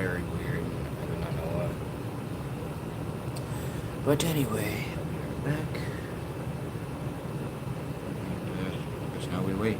very weird. I do not know why. But anyway, I'll be right back. And, just now we wait.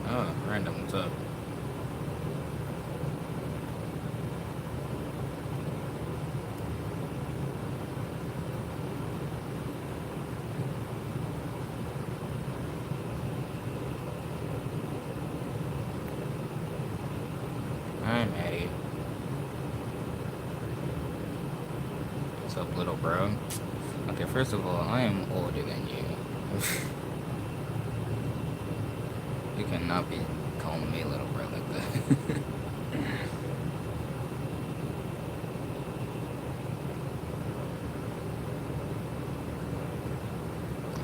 Oh, random, what's up? Hi, Maddie. What's up, little bro? Okay, first of all, I am older than you. You cannot be calling me little bro like that.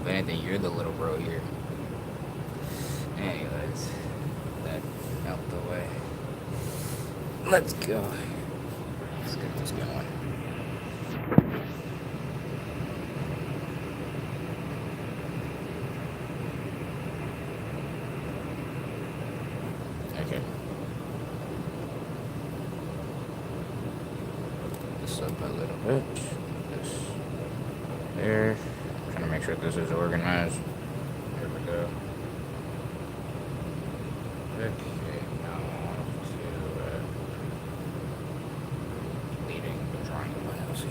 If anything, you're the little bro here. Anyways, that out the way. Let's go. Let's get this going. Okay. This up a little bit. This there. Trying to make sure this is organized. There we go. Okay, now on to leading the drawing of my house here.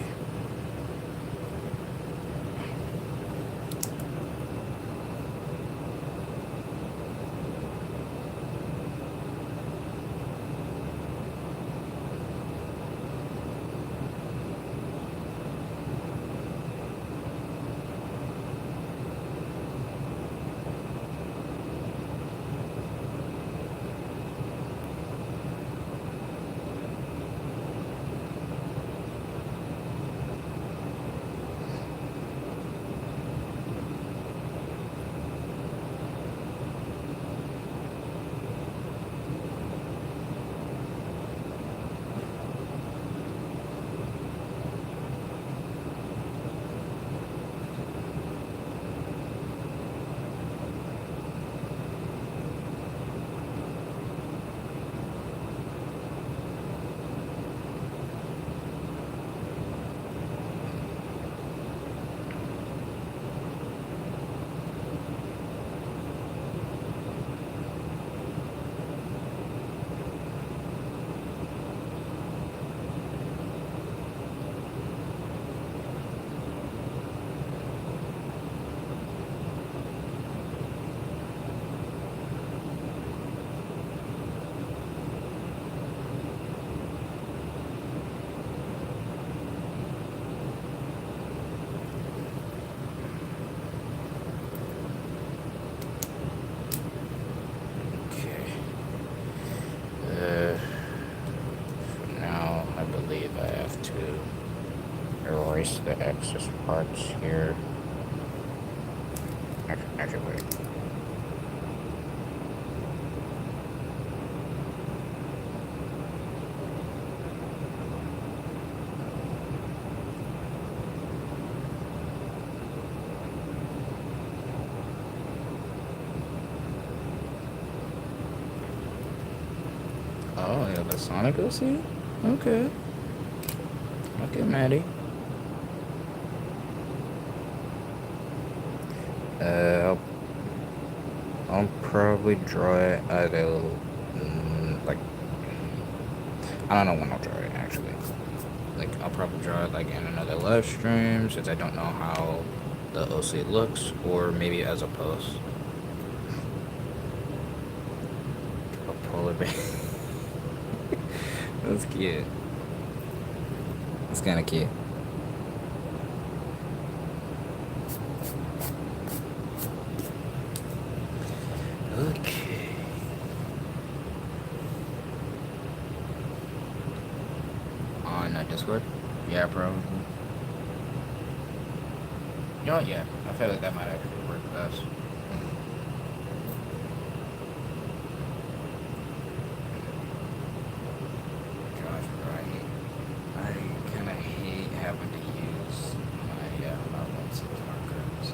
Erase the excess parts here. Actually, wait. Oh, you have a Sonic OC? Okay. Okay, Maddie. I'll probably draw it at a, like, I don't know when I'll draw it, actually. Like, I'll probably draw it, like, in another live stream, since I don't know how the OC looks, or maybe as a post. polar bear. That's cute. It's kind of cute. Okay. On Discord? Yeah, probably. You know what? Yeah, I feel like that might actually work best. Gosh, bro, I kind of hate having to use my ones markers.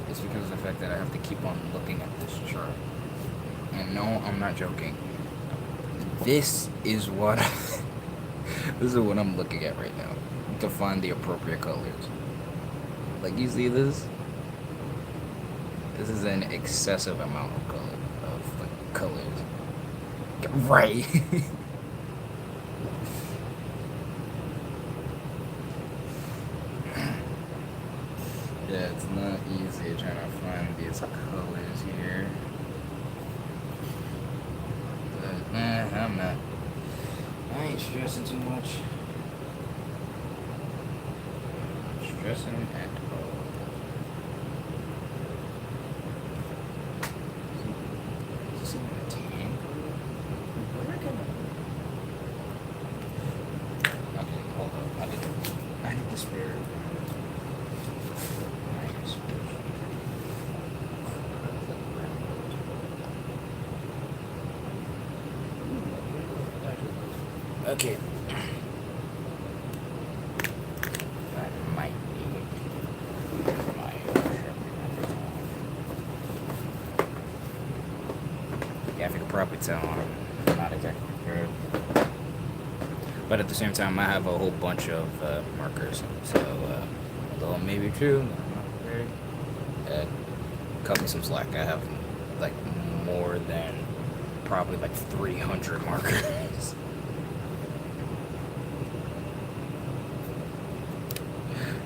It's because of the fact that I have to keep on looking at this chart. And no, I'm not joking. This is what this is what I'm looking at right now to find the appropriate colors. Like, you see this? This is an excessive amount of colors. Right. Yeah, it's not easy trying to find these colors here. But I ain't stressing too much. Stressing at all. Is this even a tank? Where can I? Okay, hold up. I need to spare. Okay. That might be my yeah, if you could probably tell, I'm not exactly prepared. But at the same time, I have a whole bunch of markers. So, although it may be true, I'm not prepared. Cut me some slack. I have like more than probably like 300 markers.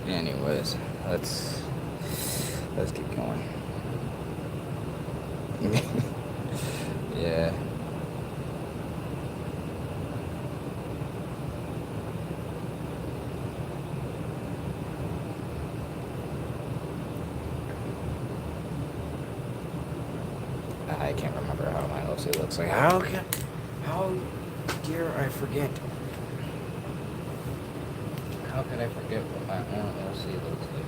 Anyways, let's keep going. Yeah. I can't remember how my OC looks like. How dare I forget? How could I forget what my own LC looks like?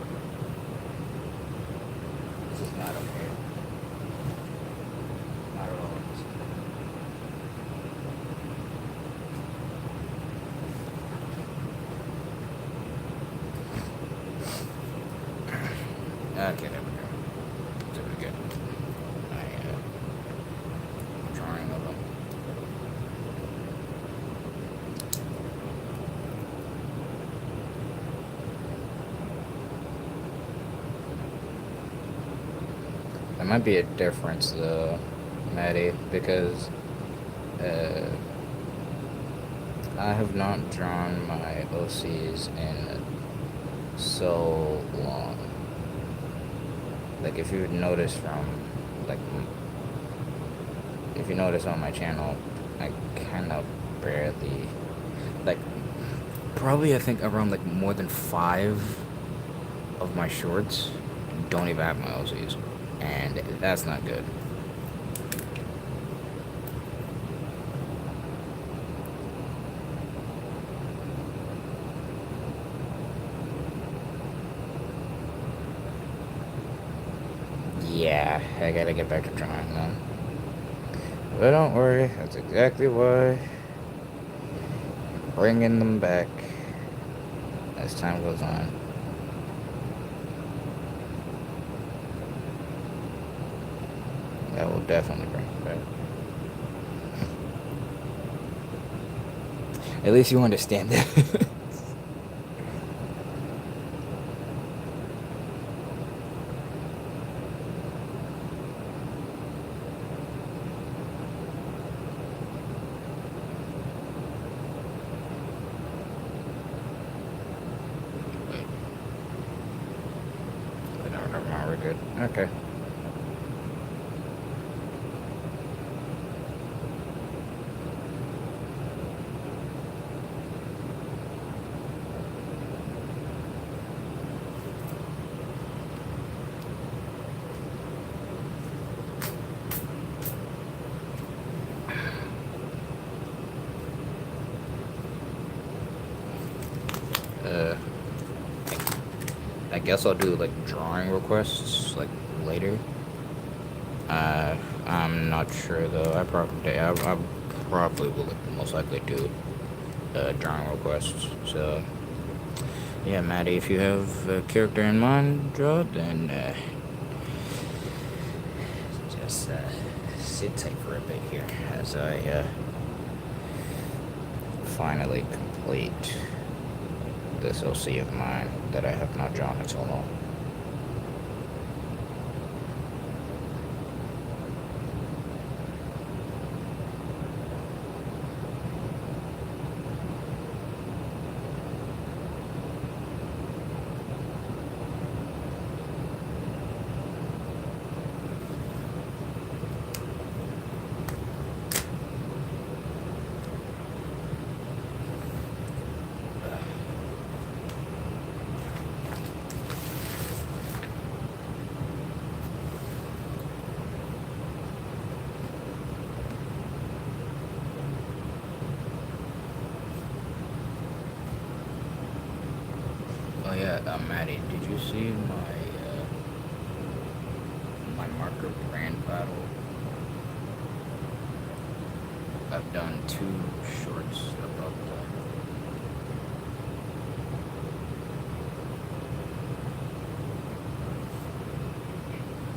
This is not okay. Not at all. Okay, there we go. There we go. I'm drawing of them. There might be a difference though, Maddie, because I have not drawn my OCs in so long. Like, if you notice like, if you notice on my channel, I kind of barely, like, probably I think around like more than 5 of my shorts don't even have my OCs. And that's not good. Yeah, I gotta get back to drawing now. But don't worry, that's exactly why I'm bringing them back as time goes on. That will definitely bring it back. At least you understand that. No, never mind, we're good. Okay. guess I'll do like drawing requests like later. I'm not sure though. I probably will most likely do drawing requests. So yeah, Maddie, if you have a character in mind, draw it, then just sit tight for a bit here as I finally complete this OC of mine that I have not drawn in so long. Oh yeah, Maddie, did you see my marker brand battle? I've done 2 shorts about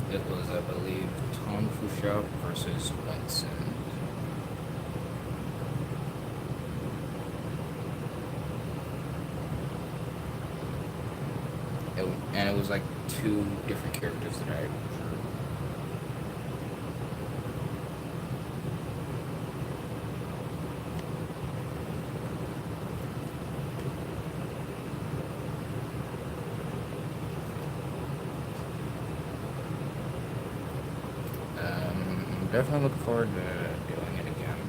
that. It was, I believe, Tom Fuchsia versus Winston. And it was like 2 different characters that I drew. I'm definitely looking forward to doing it again.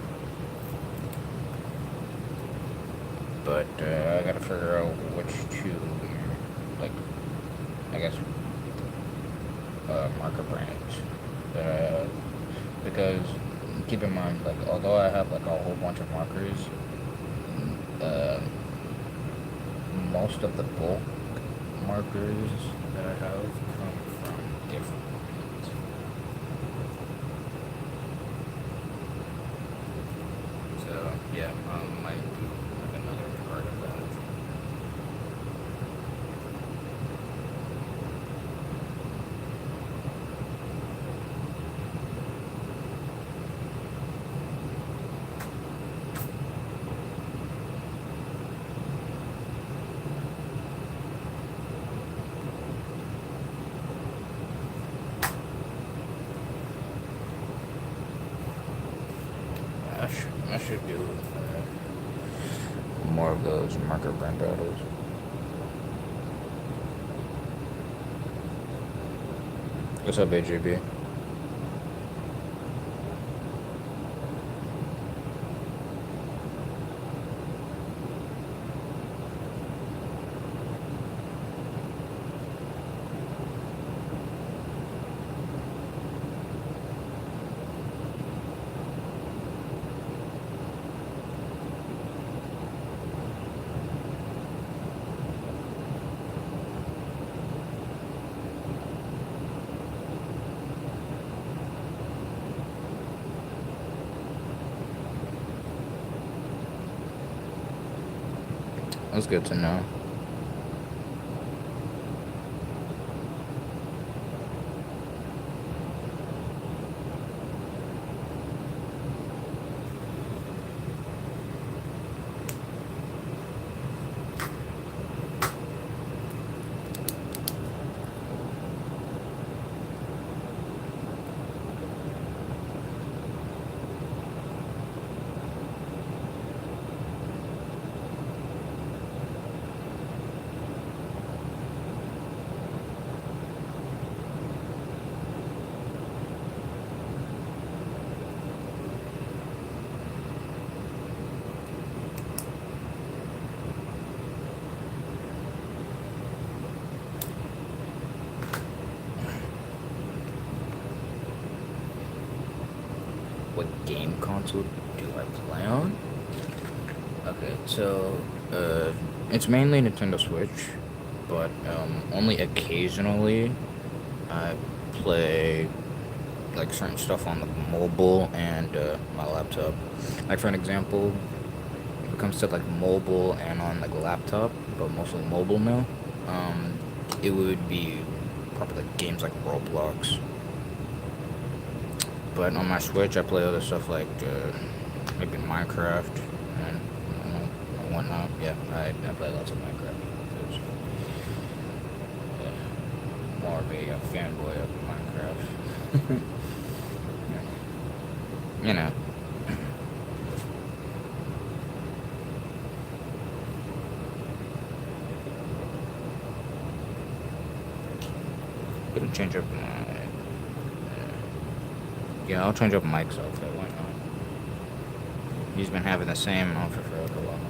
But I gotta figure out which 2, like, I guess, marker brands that I have. Because, keep in mind, like, although I have, like, a whole bunch of markers, uh, most of the bulk markers that I have come from different brands. So, yeah, might do like another part of that. I should do more of those marker brand battles. What's up, AJB? That's good to know. What game console do I play on? Okay, so it's mainly Nintendo Switch, but only occasionally I play like certain stuff on the mobile and my laptop. Like for an example, if it comes to like mobile and on like laptop, but mostly mobile now, um, it would be probably like games like Roblox. But on my Switch, I play other stuff like maybe Minecraft and whatnot. Yeah, I play lots of Minecraft. It's, more of a fanboy of Minecraft. You know. Gonna change up my. Yeah, I'll change up Mike's outfit. Why not? He's been having the same outfit for like a while.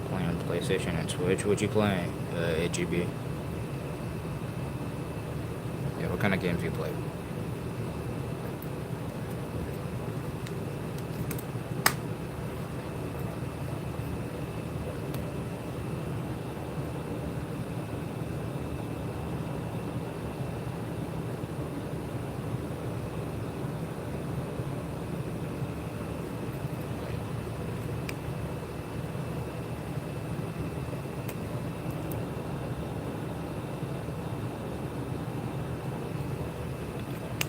Playing PlayStation and Switch. What you playing? AGB. Yeah, what kind of games do you play?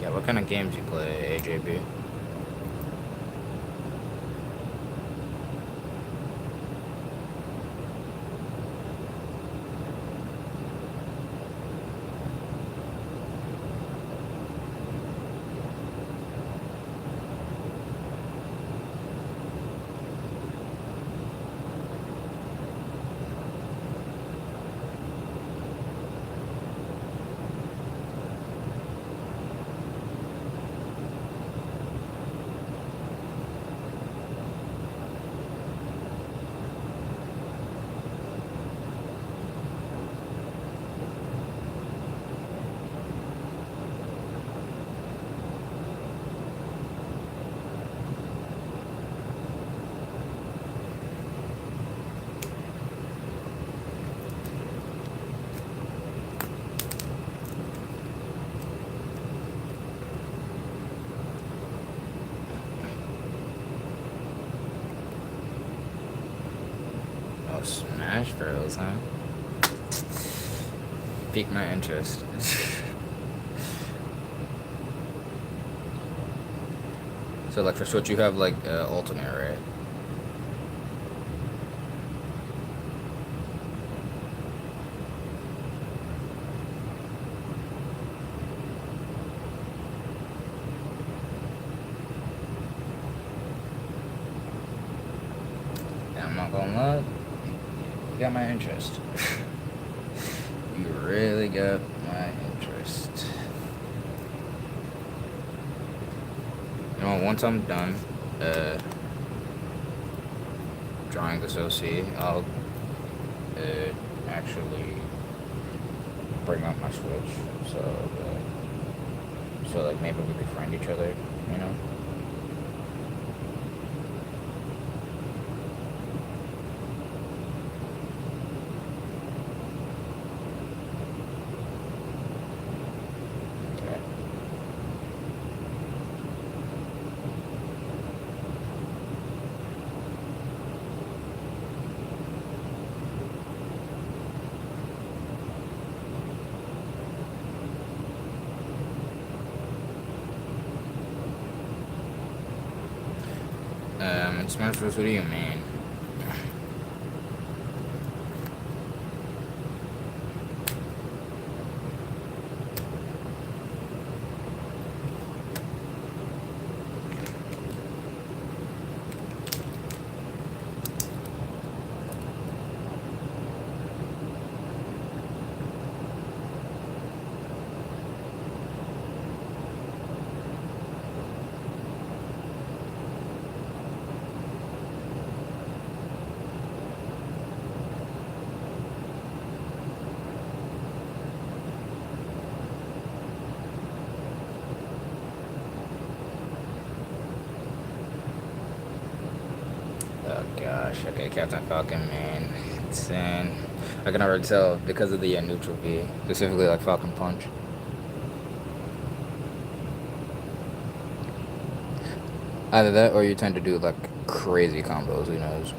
Yeah, what kind of games you play, AJB? Oh, Smash Bros, huh? Piqued my interest. So, like, for Switch, you have, like, Ultimate, right? And I'm not gonna lie, you got my interest. You really got my interest. You know, once I'm done drawing this OC, I'll actually bring up my Switch. So like maybe we could find each other, you know? Okay. In Smash Bros, what do you mean? Oh gosh, okay, Captain Falcon, man. Insane. I can already tell because of the neutral V, specifically like Falcon Punch. Either that or you tend to do like crazy combos, who knows?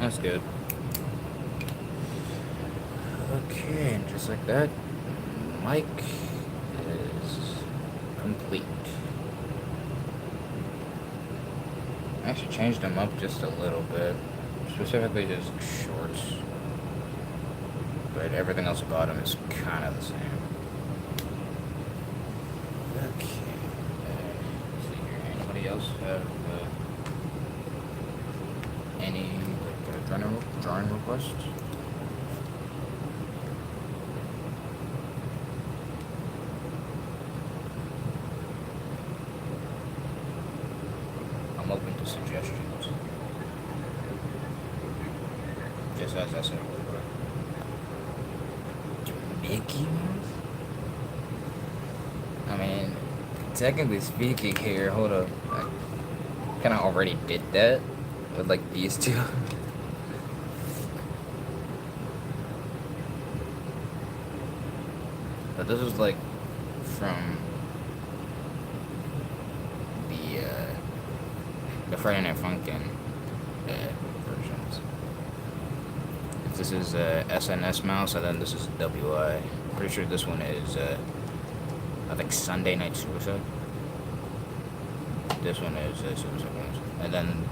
That's good. Okay, and just like that, mic is complete. I actually changed them up just a little bit, specifically just shorts, but everything else about them is kind of the same. Okay, let's see here. Anybody else have any drawing requests? I'm open to suggestions. Just as I said before. Mickey Mouse? I mean, technically speaking here, hold up. I kind of already did that with like these two. But this was like from the Friday Night Funkin' versions. This is SNS Mouse, and then this is WI. Pretty sure this one is I think Sunday Night Suicide. This one is Suicide Mouse, and then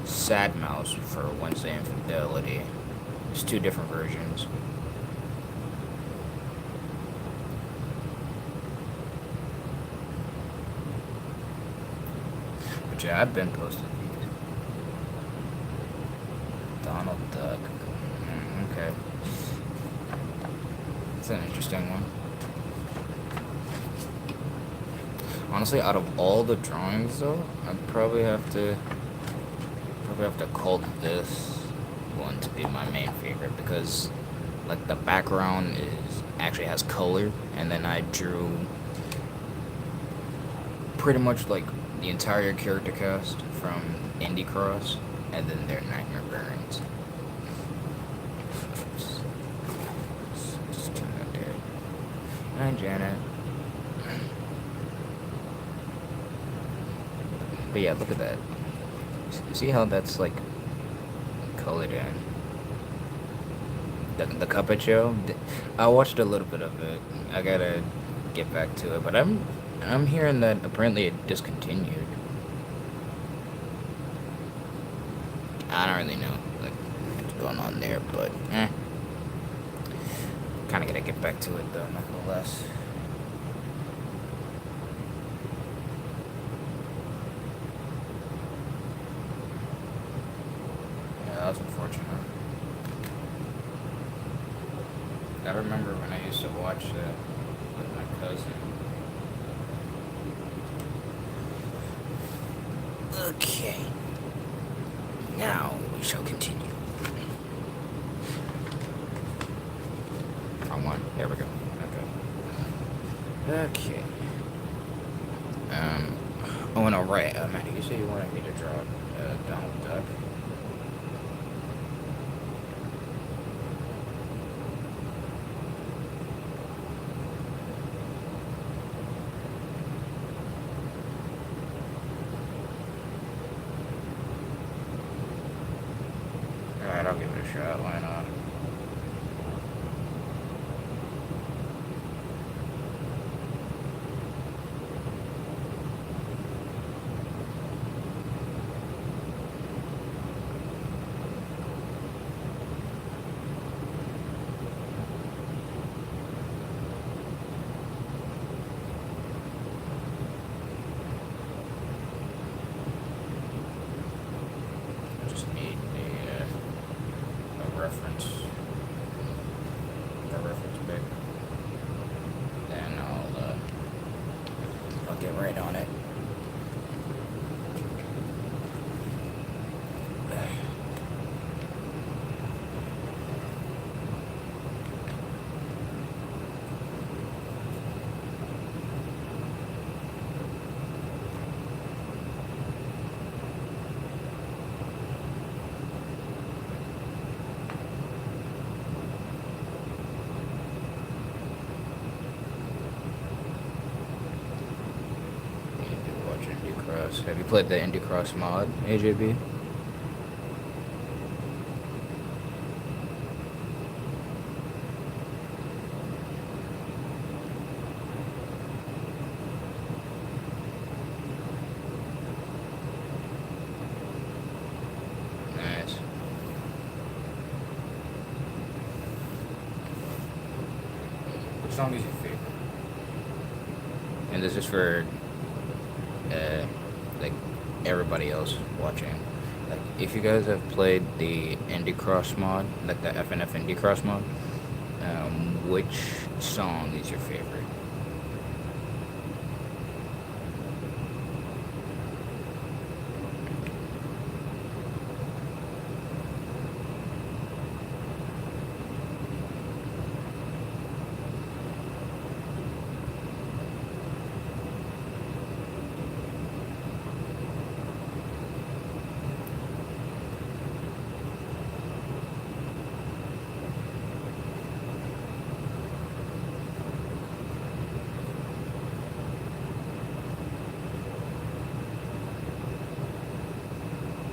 Sad Mouse for Wednesday Infidelity. There's two different versions. But yeah, I've been posting these. Donald Duck. Okay. It's an interesting one. Honestly, out of all the drawings though, I'd probably have to call this one to be my main favorite, because like the background is actually has color, and then I drew pretty much like the entire character cast from Indie Cross, and then their Nightmare variants. Just turn that there. Hi, Janet. But yeah, look at that. See how that's like colored in? The Cuphead show? I watched a little bit of it. I gotta get back to it, but I'm hearing that apparently it discontinued. I don't really know like what's going on there, but kinda gotta get back to it though, nonetheless. That's unfortunate. I remember when I used to watch that with my cousin. Okay. Now we shall continue. Wrong one. There we go. Okay. Okay. Oh no, right. Maddie, you said you wanted me to draw Donald Duck. a reference pick. Then I'll get right on it. Have you played the Indie Cross mod, AJB? Nice. Which song is your favorite? And this is for like everybody else watching. Like if you guys have played the Indie Cross mod, like the FNF Indie Cross mod, which song is your favorite?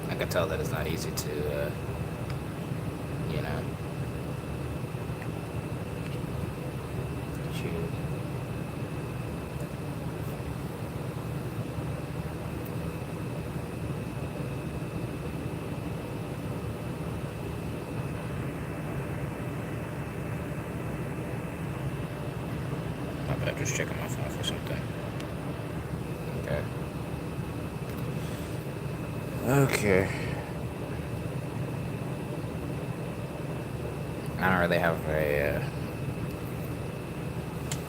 I can tell that it's not easy to, you know, choose. My bad, just checking my phone for something. Okay. Okay. I don't really have a.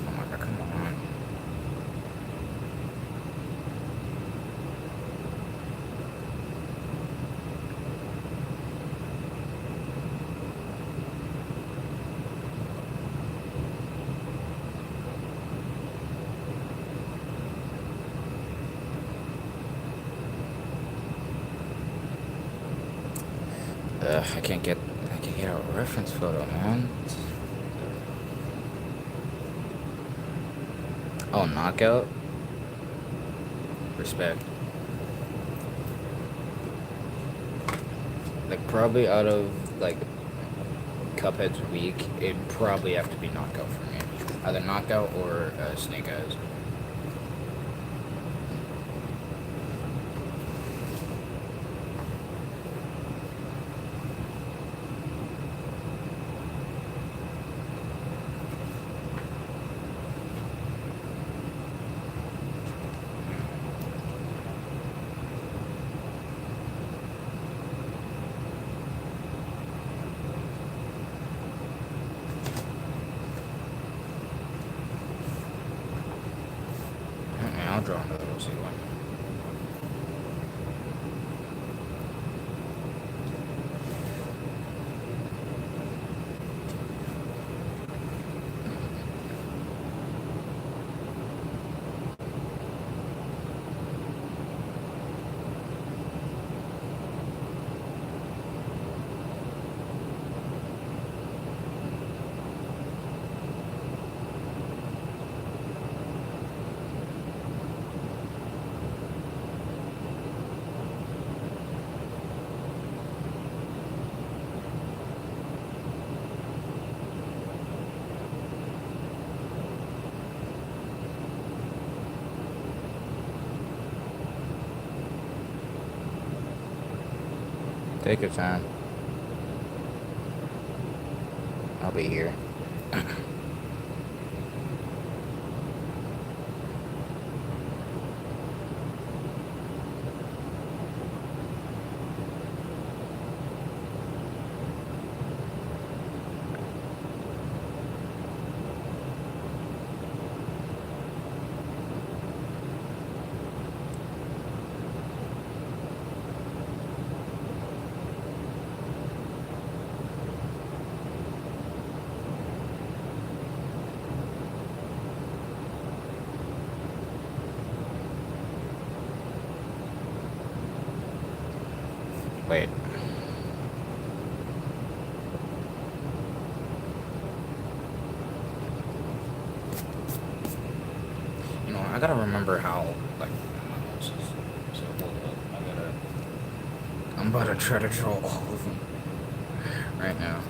Oh my god, come on. I can't get a reference photo, man. Oh, knockout. Respect. Like probably out of like Cuphead's week, it'd probably have to be knockout for me. Either knockout or Snake Eyes. I'll draw another rosy one. Take your time. I'll be here. Wait. You know, I gotta remember how, like, so hold up. I'm about to try to draw all of them right now.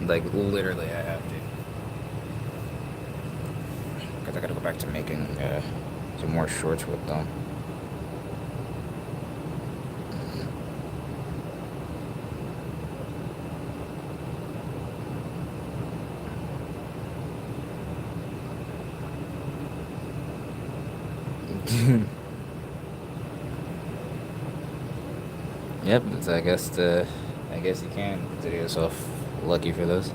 Like, literally, I have to. Because I gotta go back to making some more shorts with them. Yep, I guess you can consider yourself lucky for this.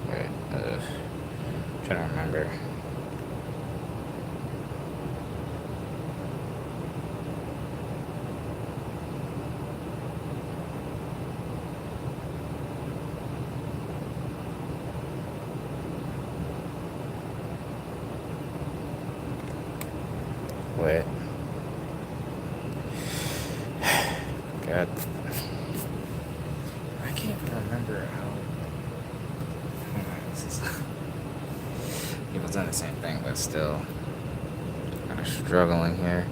Wait, trying to remember. Wait. God. I can't remember how. This is. People done the same thing, but still kind of struggling here.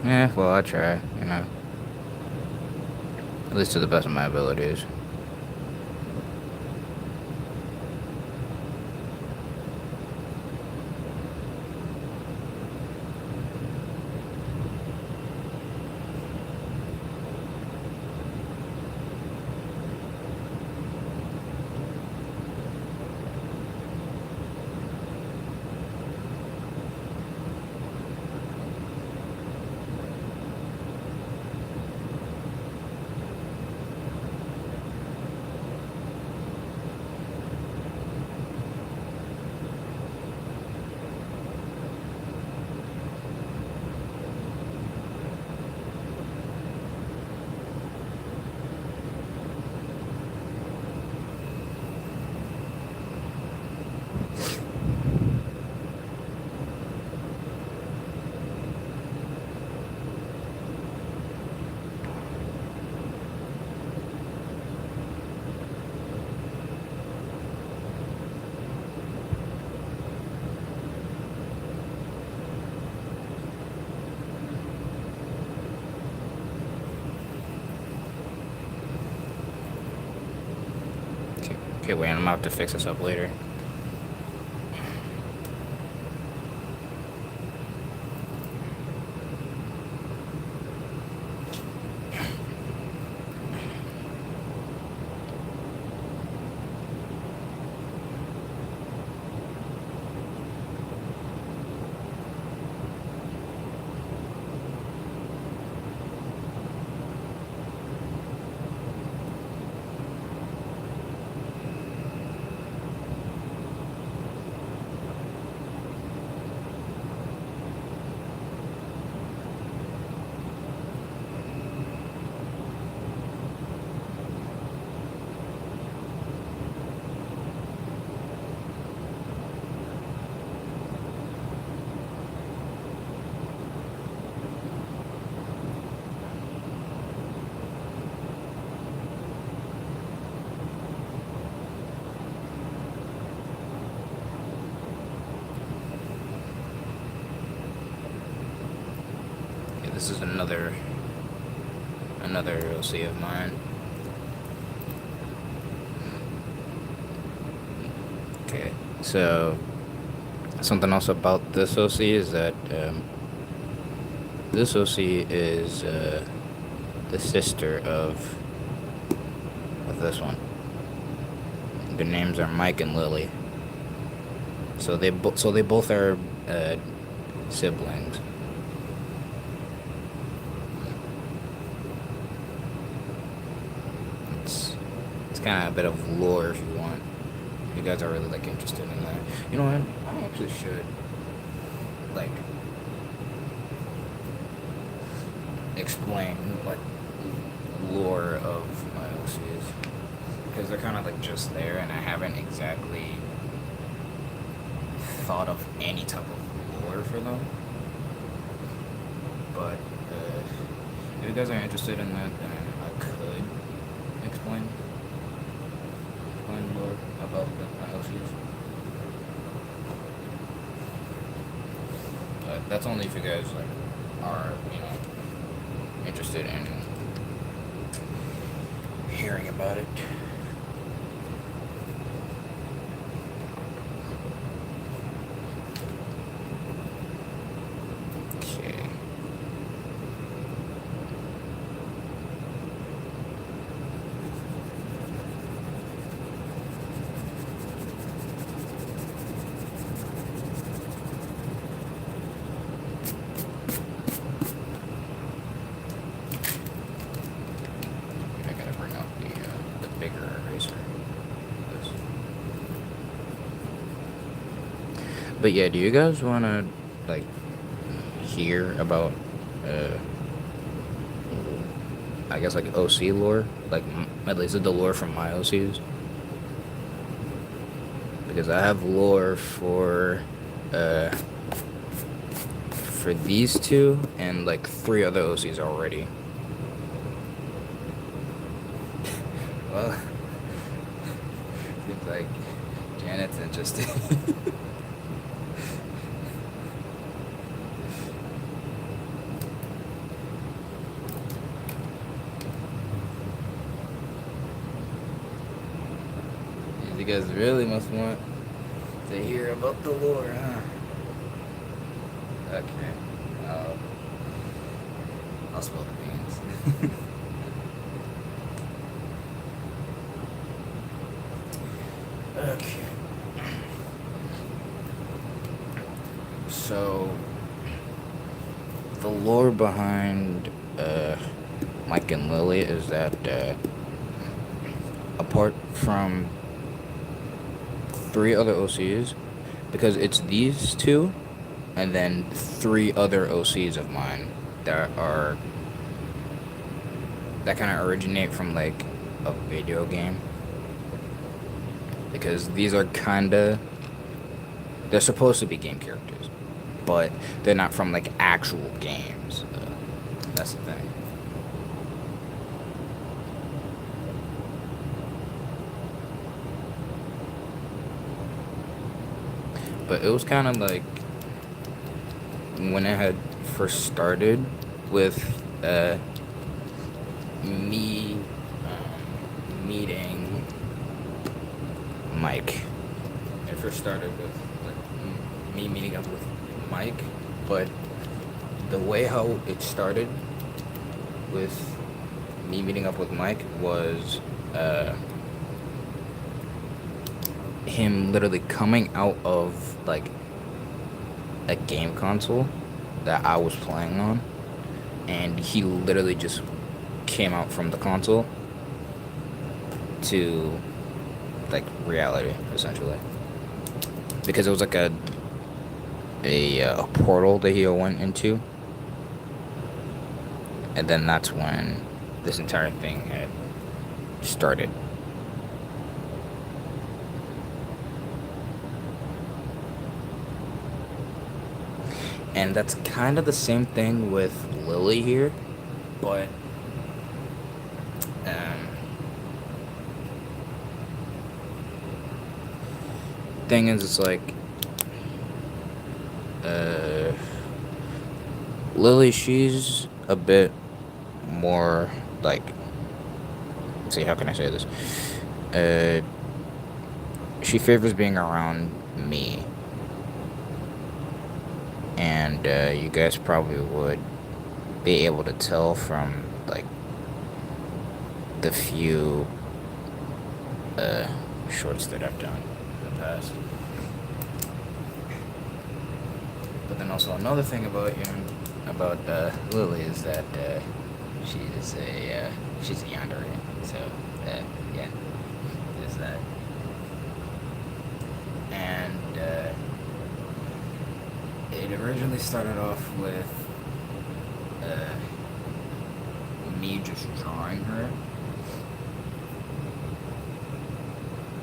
Yeah, well, I try, you know. At least to the best of my abilities. Okay, wait, I'm about to fix this up later. This is another OC of mine. Okay, so something else about this OC is that this OC is the sister of this one. Their names are Mike and Lily. So they both are siblings. It's kind of a bit of lore if you want. If you guys are really like interested in that. You know what? I actually should like explain like lore of my OCs, because they're kind of like just there, and I haven't exactly thought of any type of lore for them. But if you guys are interested in that, then I could explain lore about my OCs. But that's only if you guys like are, interested in hearing about it. Okay. But yeah, do you guys want to like hear about I guess like OC lore, like at least the lore from my OCs? Because I have lore for these two and like 3 other OCs already. Well, seems like Janet's interested. You guys really must want to hear about the lore, huh? Okay. I'll spill the beans. Okay. So, the lore behind Mike and Lily is that apart from 3 other OCs, because it's these 2 and then 3 other OCs of mine that kind of originate from like a video game, because these are they're supposed to be game characters, but they're not from like actual games. That's the thing. But it was kind of like when it had first started with me meeting Mike. It first started with like me meeting up with Mike, but the way how it started with me meeting up with Mike was him literally coming out of like a game console that I was playing on, and he literally just came out from the console to like reality essentially, because it was like a portal that he went into, and then that's when this entire thing had started. And that's kind of the same thing with Lily here, but thing is, it's like Lily, she's a bit more like, let's see, how can I say this? She favors being around me, and you guys probably would be able to tell from like the few shorts that I've done in the past. But then also another thing about Lily is that she's a yandere. So yeah, there's that. And it originally started off with me just drawing her,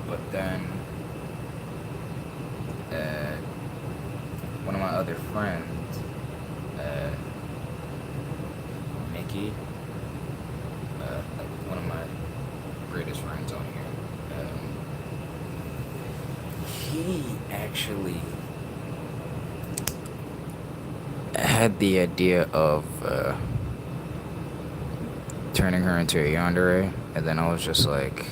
but then one of my other friends, Mickey, like one of my greatest friends on here, he actually had the idea of turning her into a yandere, and then I was just like,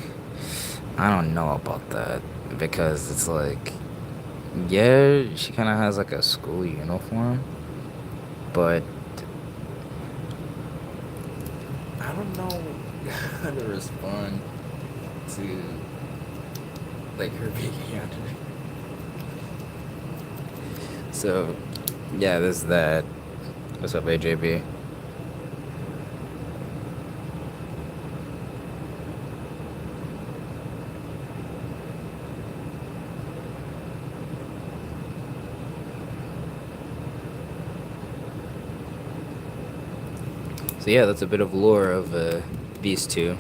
I don't know about that, because it's like, yeah, she kind of has like a school uniform, but I don't know how to respond to like her being a yandere. So yeah, there's that. What's up, AJB? So yeah, that's a bit of lore of these two.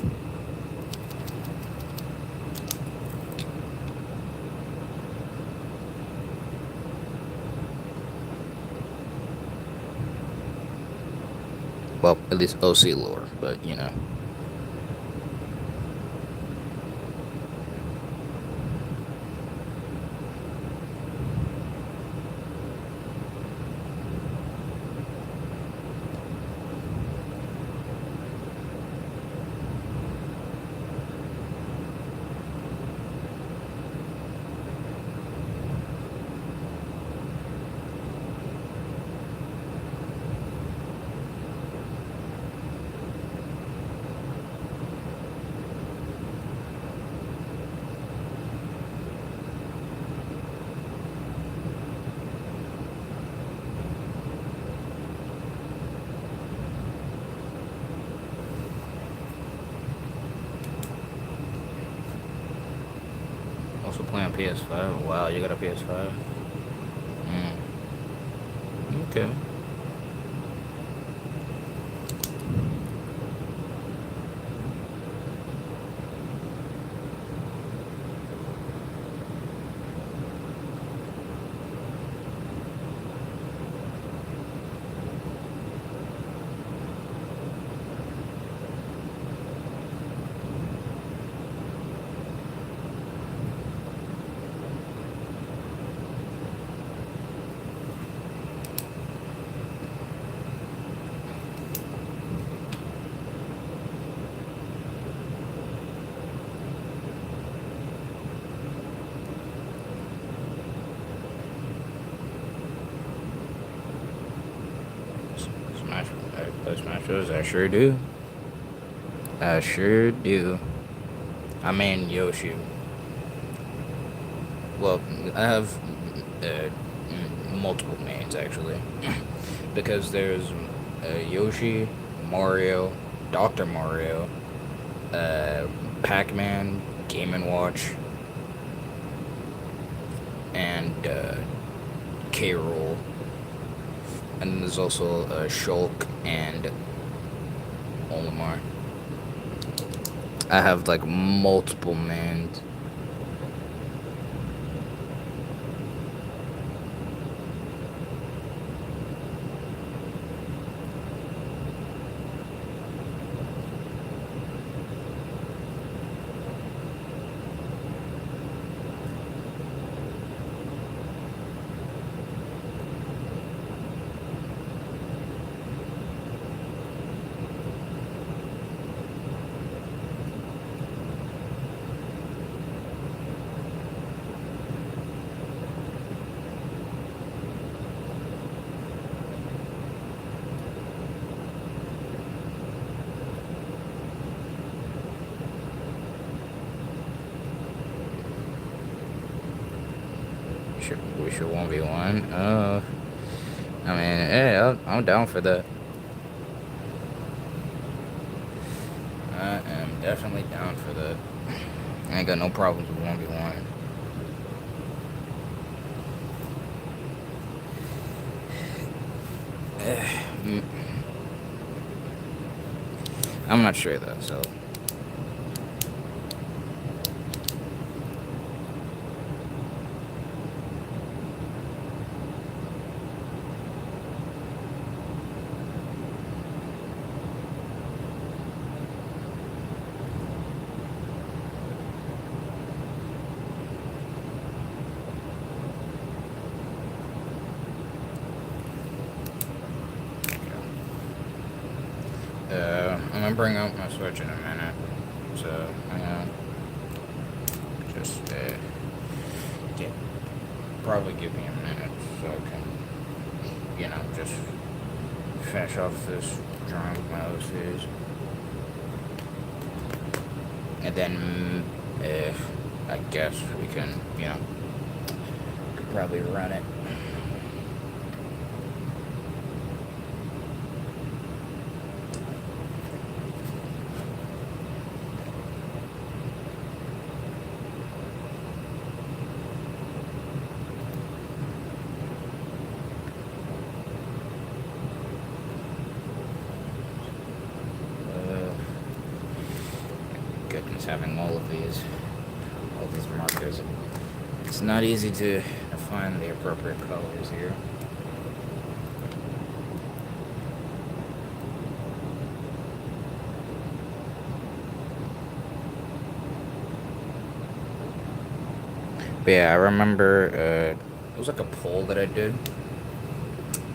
Well, at least OC lore, but you know. Also playing PS5. Wow, you got a PS5? Okay. Because I sure do. I sure do. I mean, Yoshi. Well, I have multiple mains actually. Because there's Yoshi, Mario, Dr. Mario, Pac-Man, Game & Watch, and K. Rool. And then there's also Shulk and Olimar. I have like multiple mains. We should 1v1. I mean, yeah, I'm down for that. I am definitely down for that. I ain't got no problems with 1v1. I'm not sure though, so. I'm gonna bring out my Switch in a minute, so just yeah, probably give me a minute so I can, just finish off this drawing with my OCs, and then I guess we can, could probably run it. Having all these markers, it's not easy to find the appropriate colors here. But yeah, I remember it was like a poll that I did,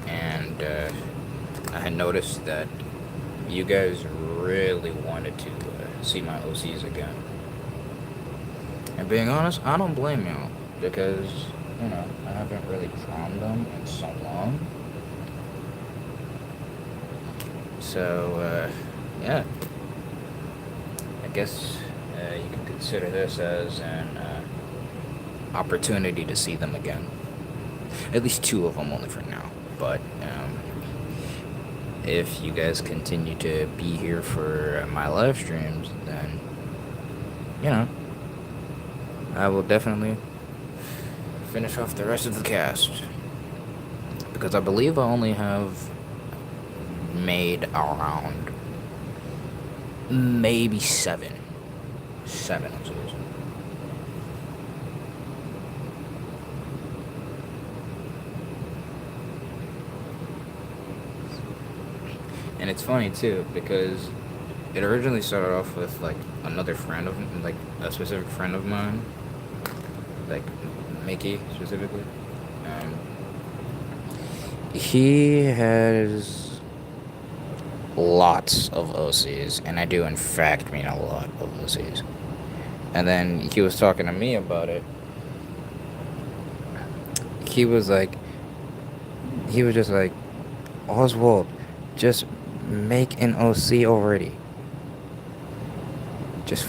and I had noticed that you guys really wanted to see my OCs again. And being honest, I don't blame y'all, because, I haven't really drawn them in so long. So, yeah. I guess you can consider this as an opportunity to see them again. At least two of them only for now. But, if you guys continue to be here for my live streams, then, I will definitely finish off the rest of the cast. Because I believe I only have made around maybe 7 of those. And it's funny too, because it originally started off with like another friend of, like a specific friend of mine, like Mickey specifically. He has lots of OCs, and I do in fact mean a lot of OCs. And then he was talking to me about it. He was just like, Oswald, just make an OC already. Just,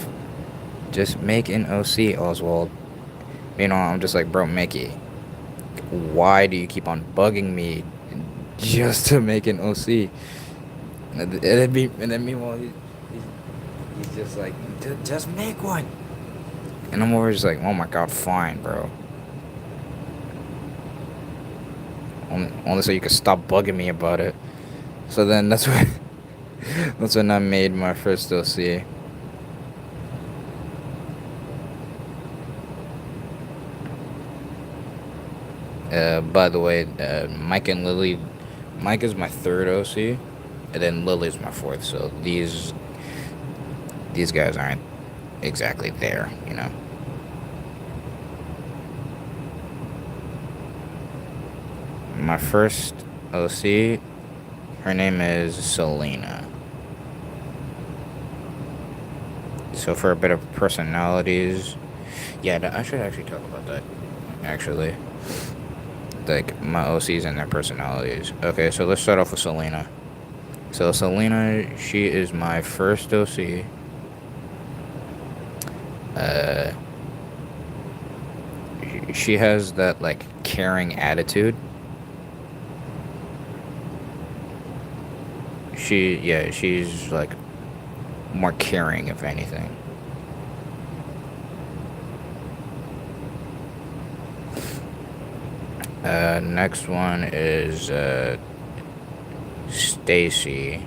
just make an OC, Oswald. You know, I'm just like, bro, Mickey. Why do you keep on bugging me just to make an OC? And then meanwhile, he's just like, just make one. And I'm always just like, oh my god, fine, bro. Only so you can stop bugging me about it. So then that's when that's when I made my first OC. By the way, Mike and Lily, Mike is my third OC, and then Lily's my fourth. So these guys aren't exactly there, you know. My first OC, her name is Selena. So for a bit of personalities, yeah, I should actually talk about that. Actually, like my OCs and their personalities. Okay, so let's start off with Selena. So Selena, she is my first OC. She has that like caring attitude. She's like more caring, if anything. Next one is Stacy.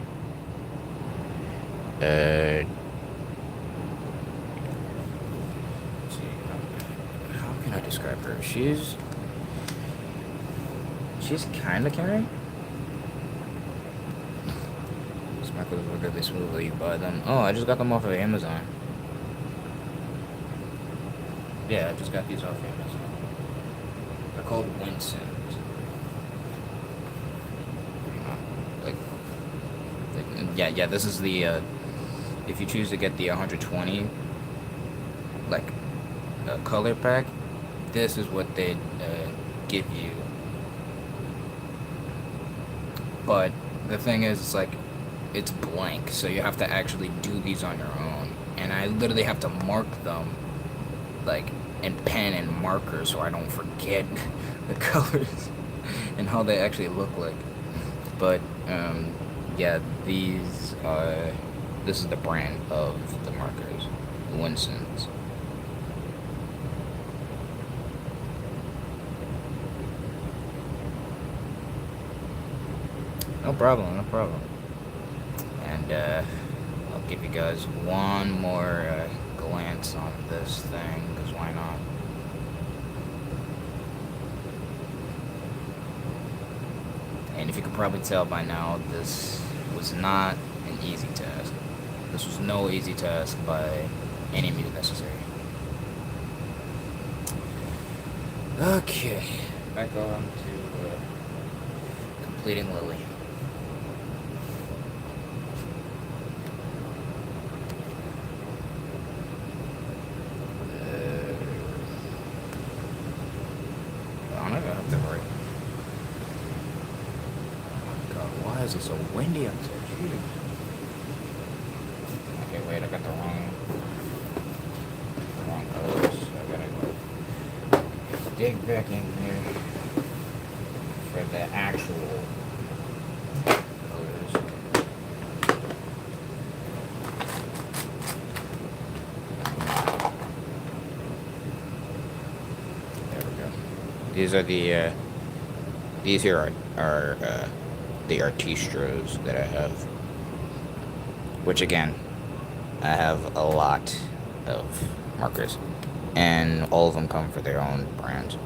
How can I describe her? She's kind of caring. Sparkles were really smooth. You buy them. Oh, I just got them off of Amazon. Yeah, I just got these off Amazon. They're called Winsons. Like, yeah. This is the if you choose to get the 120 like color pack, this is what they give you. But the thing is, it's like it's blank, so you have to actually do these on your own. And I literally have to mark them like in pen and marker so I don't forget the colors and how they actually look like. But yeah, this is the brand of the markers, Winston's. No problem, no problem. And I'll give you guys one more glance on this thing, because why not? And if you could probably tell by now, this was not an easy task. This was no easy task by any means necessary. Okay, back on to completing Lily. I don't know, I have to hurry. Oh my god, why is it so windy out there? Jeez. Okay, wait, I got the wrong colors. I gotta go dig back in here for the actual colors. There we go. These are these here are the Artistros that I have. Which again, I have a lot of markers, and all of them come for their own brands.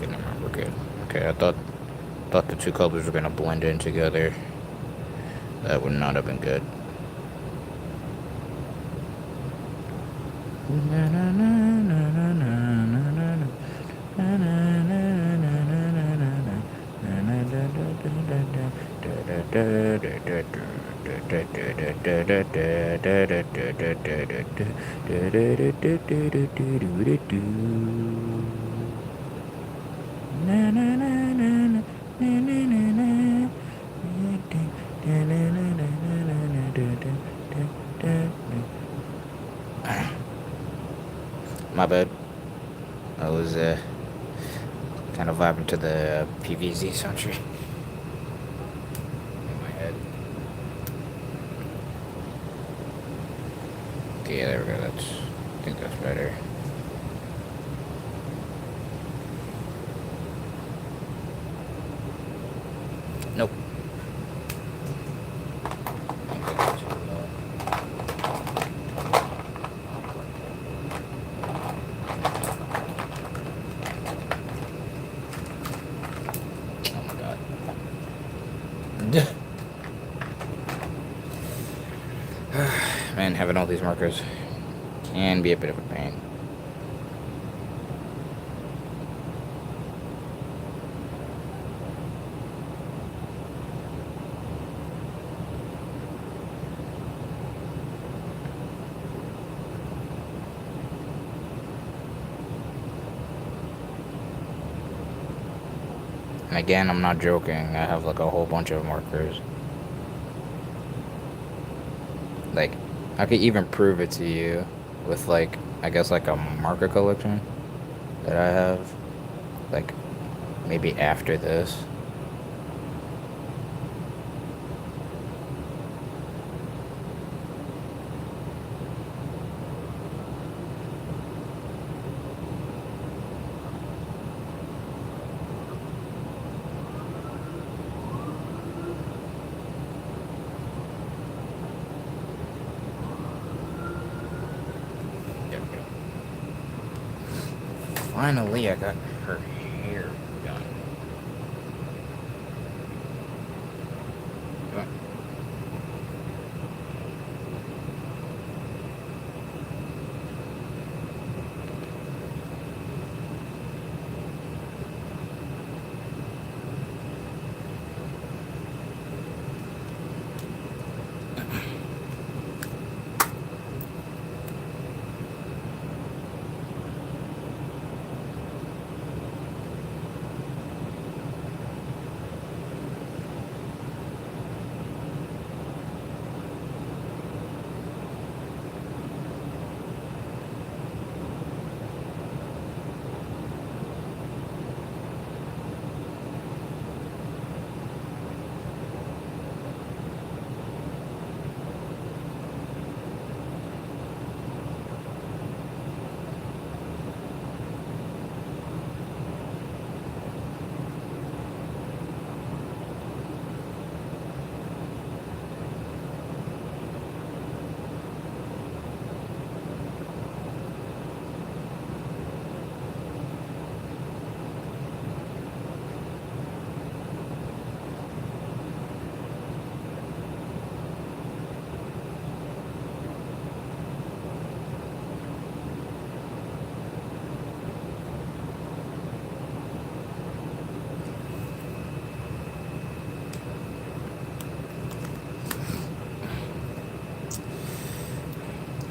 Good, we're good. Okay, I thought the two colors were gonna blend in together. That would not have been good. My bad. I was kind of vibing to the PVZ soundtrack in my head. Okay, yeah, there we go. I think that's better. Nope. Oh my god. Man, having all these markers can be a bit of a pain. And again, I'm not joking. I have like a whole bunch of markers. Like, I could even prove it to you with like, I guess like a marker collection that I have. Like, maybe after this. Finally, I got her hair done. Come on.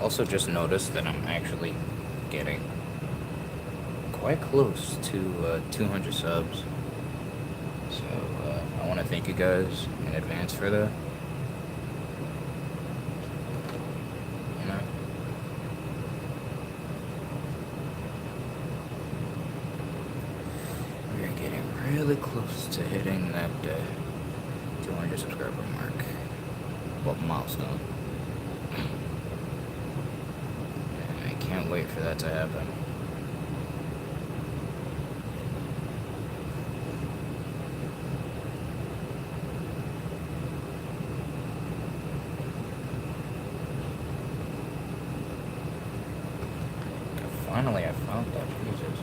Also, just noticed that I'm actually getting quite close to 200 subs. So I want to thank you guys in advance for that. You know, we're getting really close to hitting that 200 subscriber mark. Well, milestone. And I can't wait for that to happen. Finally, I found that. Jesus.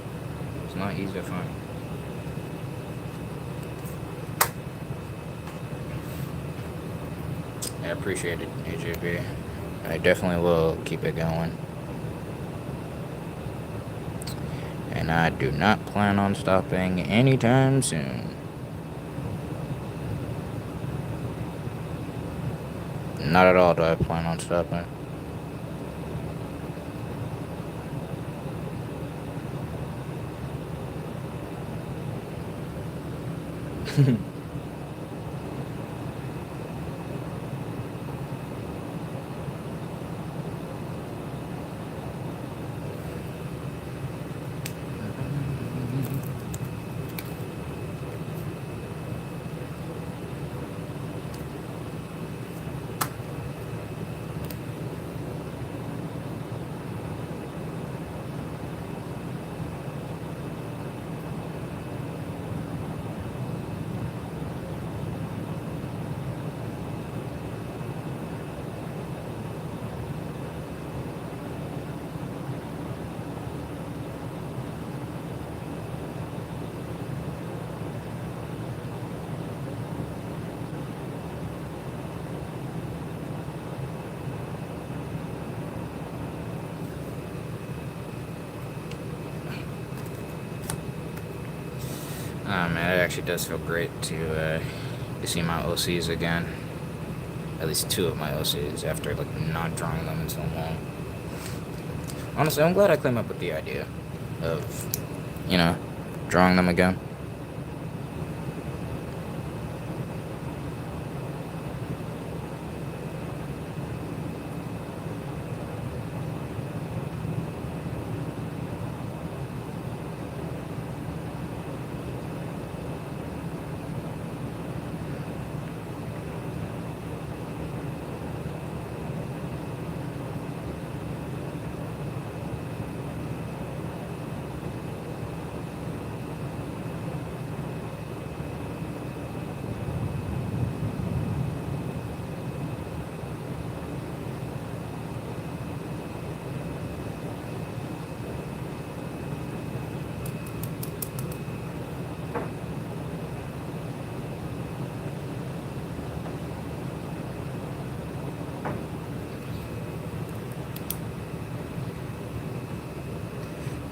It's not easy to find. I appreciate it, AJB. I definitely will keep it going. And I do not plan on stopping anytime soon. Not at all do I plan on stopping. Man, it actually does feel great to see my OCs again. At least two of my OCs after like not drawing them in so long. Honestly, I'm glad I came up with the idea of, drawing them again.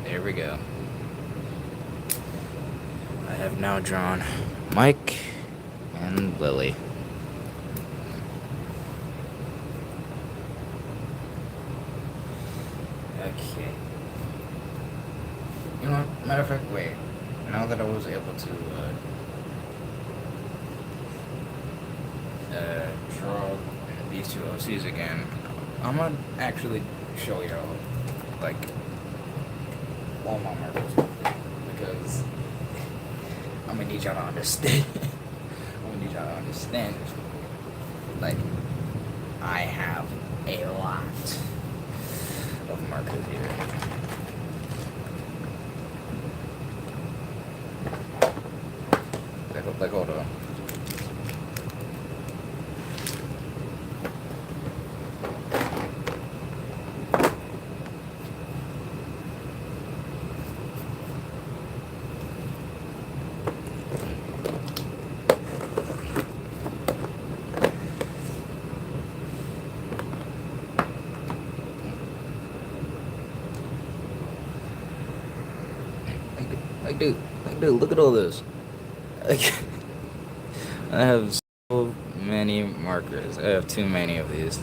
There we go. I have now drawn Mike and Lily. Okay. You know what? Matter of fact, wait. Now that I was able to draw these two OCs again, I'm gonna actually show y'all, like, all my markers, because I'm gonna need y'all to understand. Like, I have a lot of markers here. Like, hold on. Dude, look at all this. Like, I have so many markers. I have too many of these.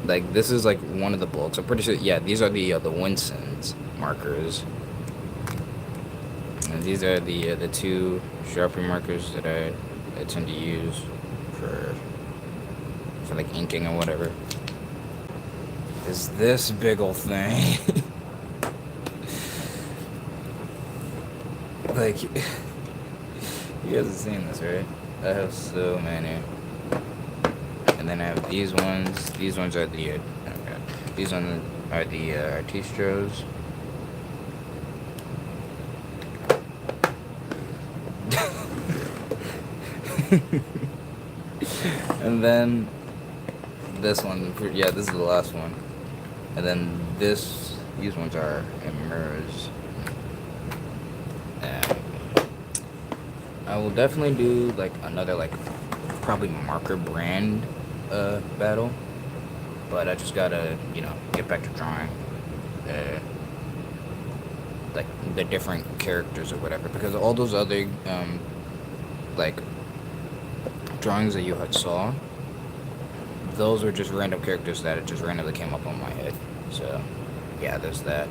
Like, this is like one of the bulks. I'm pretty sure. Yeah, these are the Winston's markers, and these are the two Sharpie markers that I tend to use for like inking or whatever. Is this big old thing? Like, you guys have seen this, right? I have so many. And then I have these ones. These ones are the, these ones are the Artistros. And then this one, yeah, this is the last one. And then these ones are Emerge. I will definitely do like another like probably marker brand battle, but I just gotta get back to drawing. the different characters or whatever, because all those other like drawings that you had saw, those were just random characters that just randomly came up on my head. So yeah, there's that.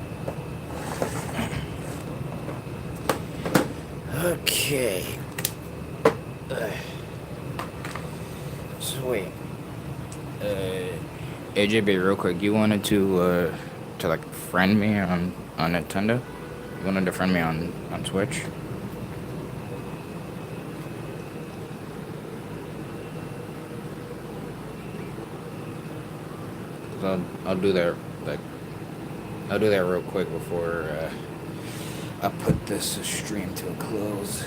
Okay. So wait. AJB, real quick, you wanted to like friend me on Nintendo? You wanted to friend me on Switch? I'll do that, like, I'll do that real quick before I put this stream to a close.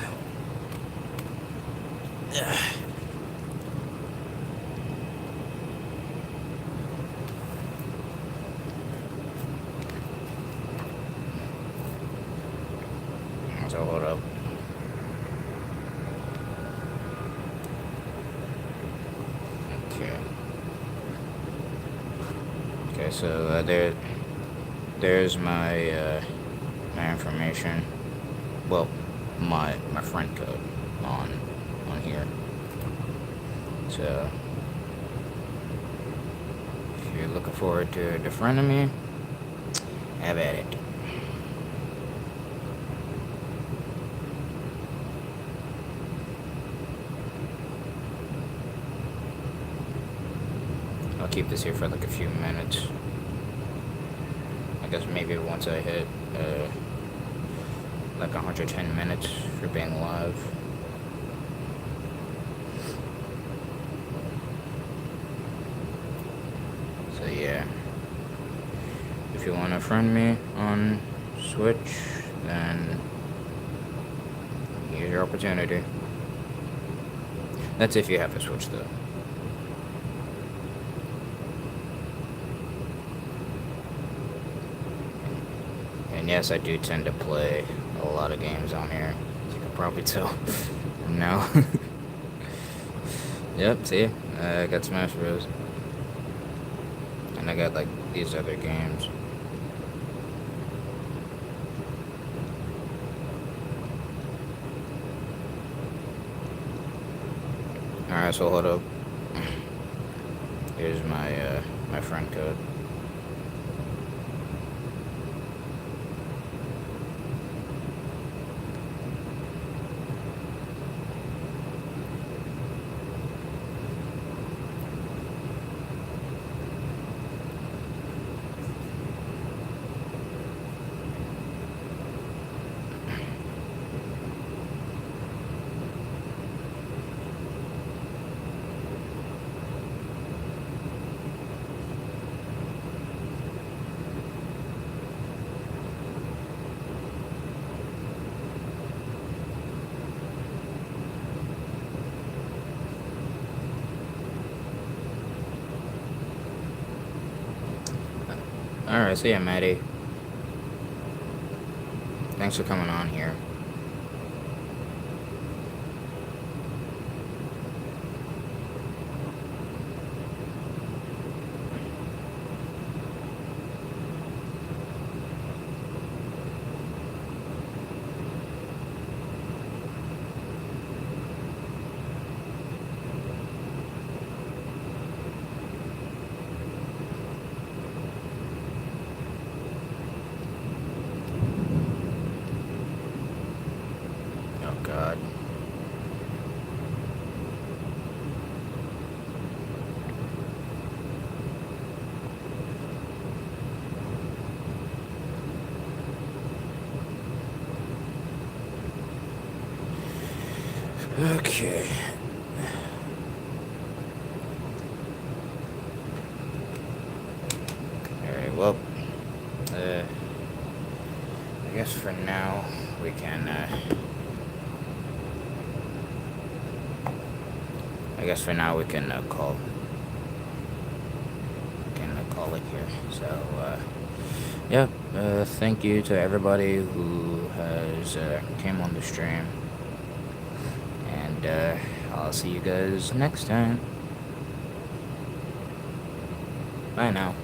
So hold up. Okay, so there's my my information. Well, my friend code on here. So if you're looking forward to befriending me, have at it. I'll keep this here for like a few minutes. I guess maybe once I hit like 110 minutes for being live. So yeah, if you want to friend me on Switch, then here's your opportunity. That's if you have a Switch though. And yes, I do tend to play a lot of games on here, as you can probably tell from now. Yep, see? I got Smash Bros. And I got, like, these other games. Alright, so hold up. Here's my, my friend code. Alright, so yeah, Maddie. Thanks for coming on here. Oh, God. Okay. Alright, well, I guess for now we can, call it here. So, yeah, thank you to everybody who has came on the stream. And I'll see you guys next time. Bye now.